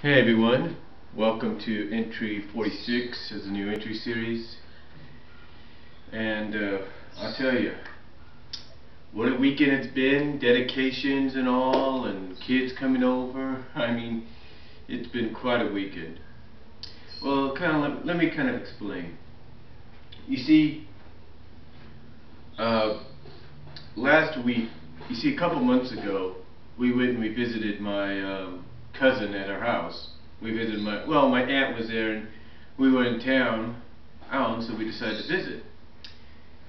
Hey everyone, welcome to entry 46 as a new entry series, and I'll tell you, what a weekend it's been, dedications and all, and kids coming over. I mean, it's been quite a weekend. Well, let me kind of explain. You see, last week, a couple months ago, we went and we visited my cousin at her house. We visited my aunt was there, and we were in town, so we decided to visit.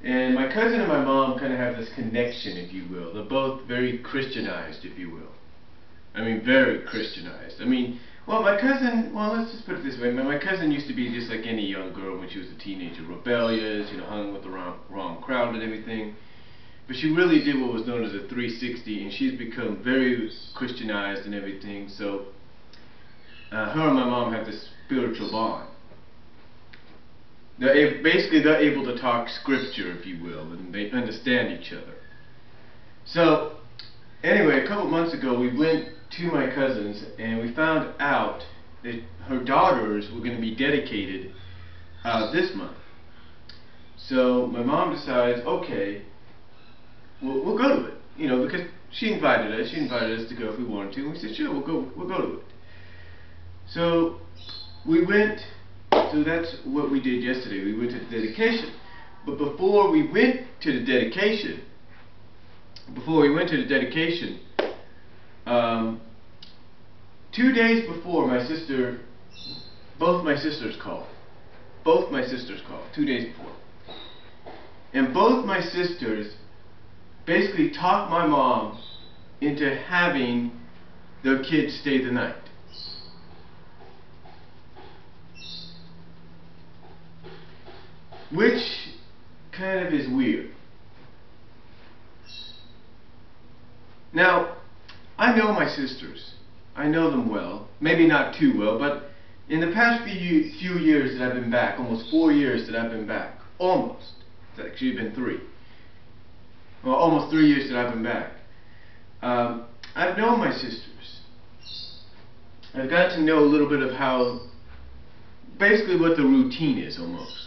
And my cousin and my mom kind of have this connection, if you will. They're both very Christianized, if you will. I mean, very Christianized. I mean, my cousin, let's just put it this way. My cousin used to be just like any young girl when she was a teenager, rebellious, hung with the wrong crowd and everything. But she really did what was known as a 360, and she's become very Christianized and everything. So her and my mom have this spiritual bond. Basically, they're able to talk scripture, if you will, and they understand each other. So, anyway, a couple months ago, we went to my cousin's, and we found out that her daughters were going to be dedicated this month. So, my mom decides, okay, we'll go to it, because she invited us. She invited us to go if we wanted to, and we said, sure, we'll go to it. So, we went. So that's what we did yesterday. We went to the dedication. But before we went to the dedication, 2 days before, both my sisters called. 2 days before. And both my sisters basically talked my mom into having their kids stay the night. Which kind of is weird. Now, I know my sisters. I know them well. Maybe not too well, but in the past few years that I've been back, almost 4 years that I've been back, almost. It's actually been 3. Well, almost 3 years that I've been back. I've known my sisters. I've got to know a little bit of basically what the routine is almost.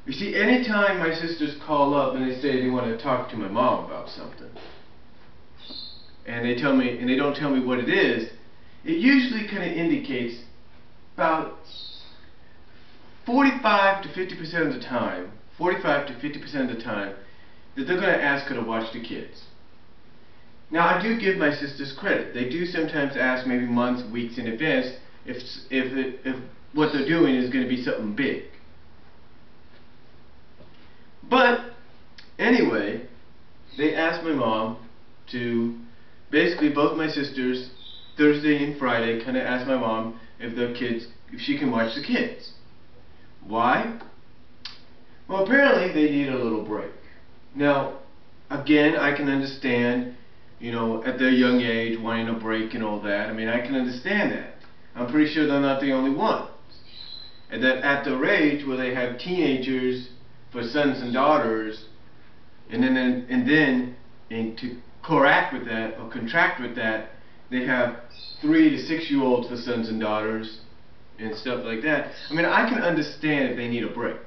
You see, anytime my sisters call up and they say they want to talk to my mom about something, and they don't tell me what it is, it usually kind of indicates about 45 to 50% of the time, that they're going to ask her to watch the kids. Now, I do give my sisters credit. They do sometimes ask maybe months, weeks in advance if what they're doing is going to be something big. But anyway, they asked my mom to, basically both my sisters, Thursday and Friday, kind of asked my mom if she can watch the kids. Why? Well, apparently they need a little break. Now, again, I can understand, at their young age, wanting a break and all that. I mean, I can understand that. I'm pretty sure they're not the only ones. And that at their age, where they have teenagers for sons and daughters, and then to contract with that, they have 3 to 6-year-olds for sons and daughters and stuff like that. I mean, I can understand if they need a break.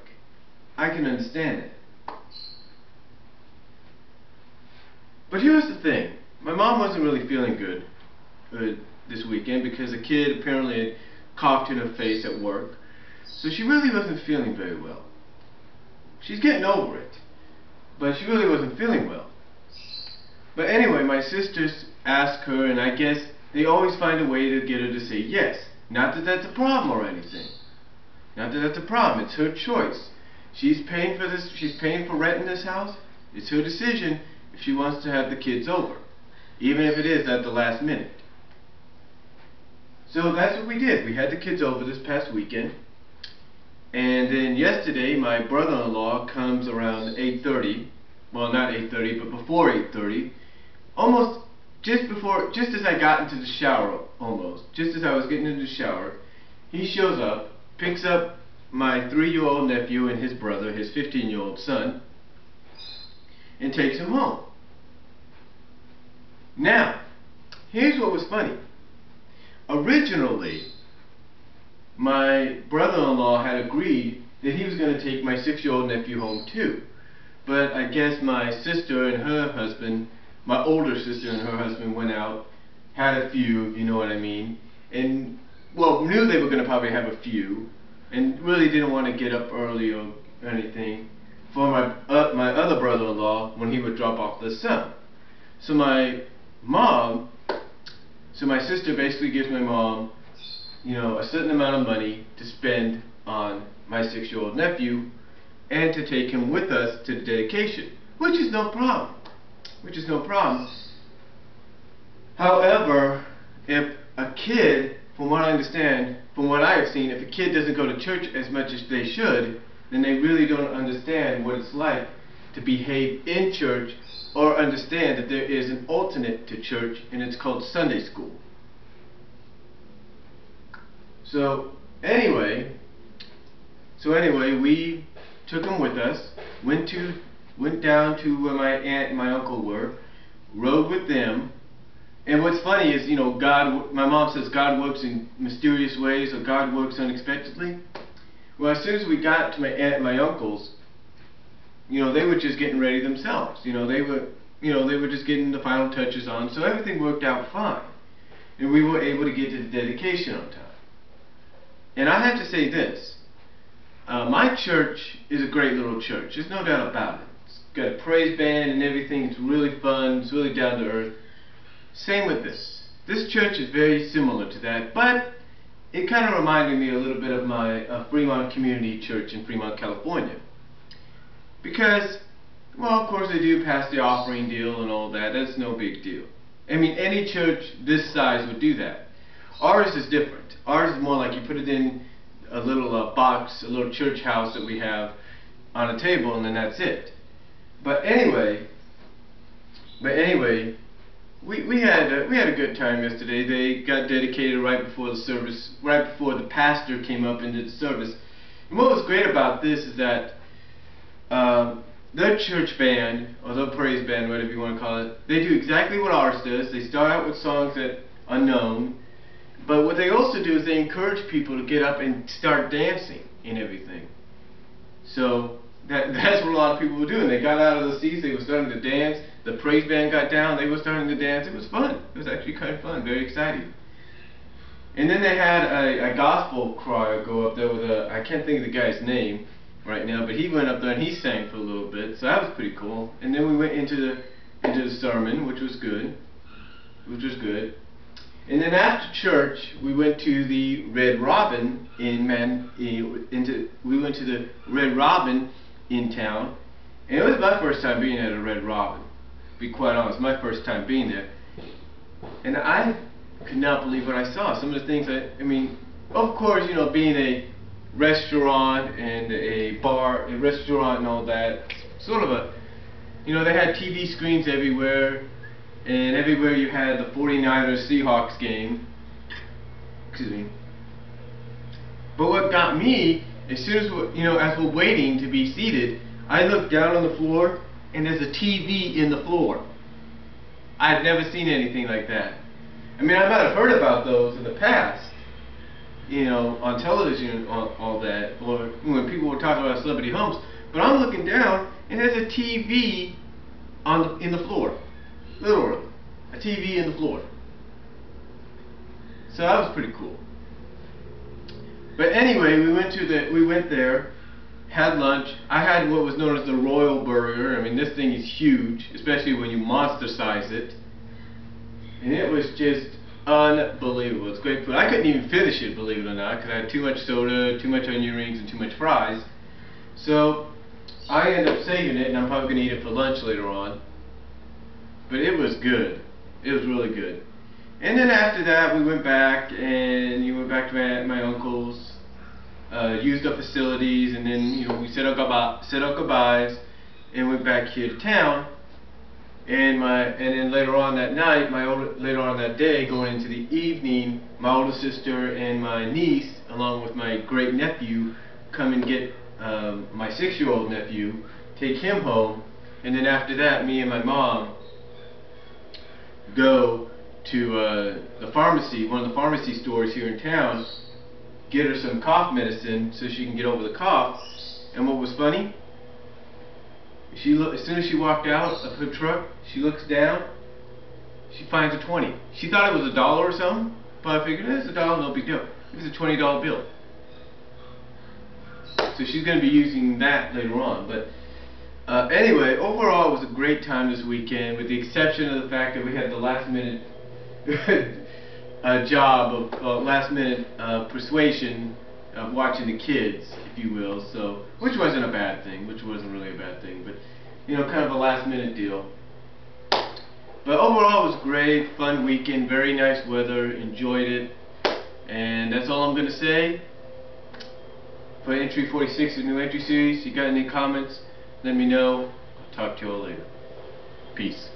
I can understand it. But here's the thing. My mom wasn't really feeling good this weekend because a kid apparently had coughed in her face at work. So she really wasn't feeling very well. She's getting over it, but she really wasn't feeling well. But anyway, my sisters asked her, and I guess they always find a way to get her to say yes. Not that that's a problem or anything. Not that that's a problem. It's her choice. She's paying for this. She's paying for rent in this house. It's her decision if she wants to have the kids over, even if it is at the last minute. So that's what we did. We had the kids over this past weekend. And then yesterday, my brother-in-law comes around 8:30. Well, not 8:30, but before 8:30. Just as I got into the shower, just as I was getting into the shower, he shows up, picks up my 3-year-old nephew and his brother, his 15-year-old son, and takes him home. Now, here's what was funny. originally, my brother-in-law had agreed that he was going to take my 6-year-old nephew home too. But I guess my sister and her husband, my older sister and her husband went out, had a few, you know what I mean, and, well, knew they were going to probably have a few, and really didn't want to get up early or anything for my other brother-in-law when he would drop off the son. So my sister basically gives my mom, you know, a certain amount of money to spend on my 6-year-old nephew and to take him with us to the dedication, which is no problem. However, if a kid, from what I understand, from what I have seen, if a kid doesn't go to church as much as they should, then they really don't understand what it's like to behave in church or understand that there is an alternate to church, and it's called Sunday school. So anyway, we took him with us, went down to where my aunt and my uncle were, rode with them. And what's funny is, you know, my mom says God works in mysterious ways, or God works unexpectedly. Well, as soon as we got to my aunt and my uncle's, you know, they were just getting ready themselves. They were just getting the final touches on, so everything worked out fine. And we were able to get to the dedication on time. And I have to say this, my church is a great little church, there's no doubt about it. It's got a praise band and everything, it's really fun, it's really down to earth. Same with this. This church is very similar to that, but it kind of reminded me a little bit of my Fremont Community Church in Fremont, California. Because, well, of course they do pass the offering deal and all that, that's no big deal. I mean, any church this size would do that. Ours is different. Ours is more like you put it in a little box, a little church house that we have on a table, and then that's it. But anyway, we had a good time yesterday. They got dedicated right before the service, right before the pastor came up into the service. And what was great about this is that their church band, or their praise band, whatever you want to call it, they do exactly what ours does. They start out with songs that are known, but what they also do is they encourage people to get up and start dancing and everything. So that's what a lot of people were doing. They got out of the seats, they were starting to dance. The praise band got down, they were starting to dance. It was fun. It was actually kind of fun, very exciting. And then they had a gospel choir go up there with I can't think of the guy's name right now, but he went up there and he sang for a little bit, so that was pretty cool. And then we went into the sermon, which was good. And then after church, we went to the Red Robin in town, and it was my first time being at a Red Robin. To be quite honest, my first time being there, and I could not believe what I saw. Some of the things I mean, of course, you know, being a restaurant and a restaurant and all that, sort of a, you know, they had TV screens everywhere. And everywhere you had the 49ers Seahawks game. Excuse me. But what got me, as soon as as we're waiting to be seated, I looked down on the floor and there's a TV in the floor. I had never seen anything like that. I mean, I might have heard about those in the past, you know, on television and all that, or when people were talking about celebrity homes. But I'm looking down and there's a TV in the floor. Literally, a TV in the floor. So that was pretty cool. But anyway, we went there, had lunch. I had what was known as the Royal Burger. I mean, this thing is huge, especially when you monster size it. And it was just unbelievable. It's great food. I couldn't even finish it, believe it or not, because I had too much soda, too much onion rings, and too much fries. So I ended up saving it, and I'm probably going to eat it for lunch later on. But it was good. It was really good. And then after that, we went back, and you went back to my uncle's, used the facilities, and then we said our goodbyes, and went back here to town. And then later on that night, later on that day, going into the evening, my older sister and my niece, along with my great nephew, come and get my 6-year-old nephew, take him home, and then after that, me and my mom go to the pharmacy, one of the pharmacy stores here in town, get her some cough medicine so she can get over the cough. And what was funny? As soon as she walked out of her truck, she looks down. She finds a 20. She thought it was $1 or something, but I figured it's $1, no big deal. It was a $20 bill. So she's going to be using that later on. But anyway, overall it was a great time this weekend, with the exception of the fact that we had the last minute job of last minute persuasion of watching the kids, if you will. So, which wasn't a bad thing, which wasn't really a bad thing, but you know, kind of a last minute deal. But overall it was great, fun weekend, very nice weather, enjoyed it, and that's all I'm going to say for entry 46 of the new entry series. You got any comments, let me know. I'll talk to you all later. Peace.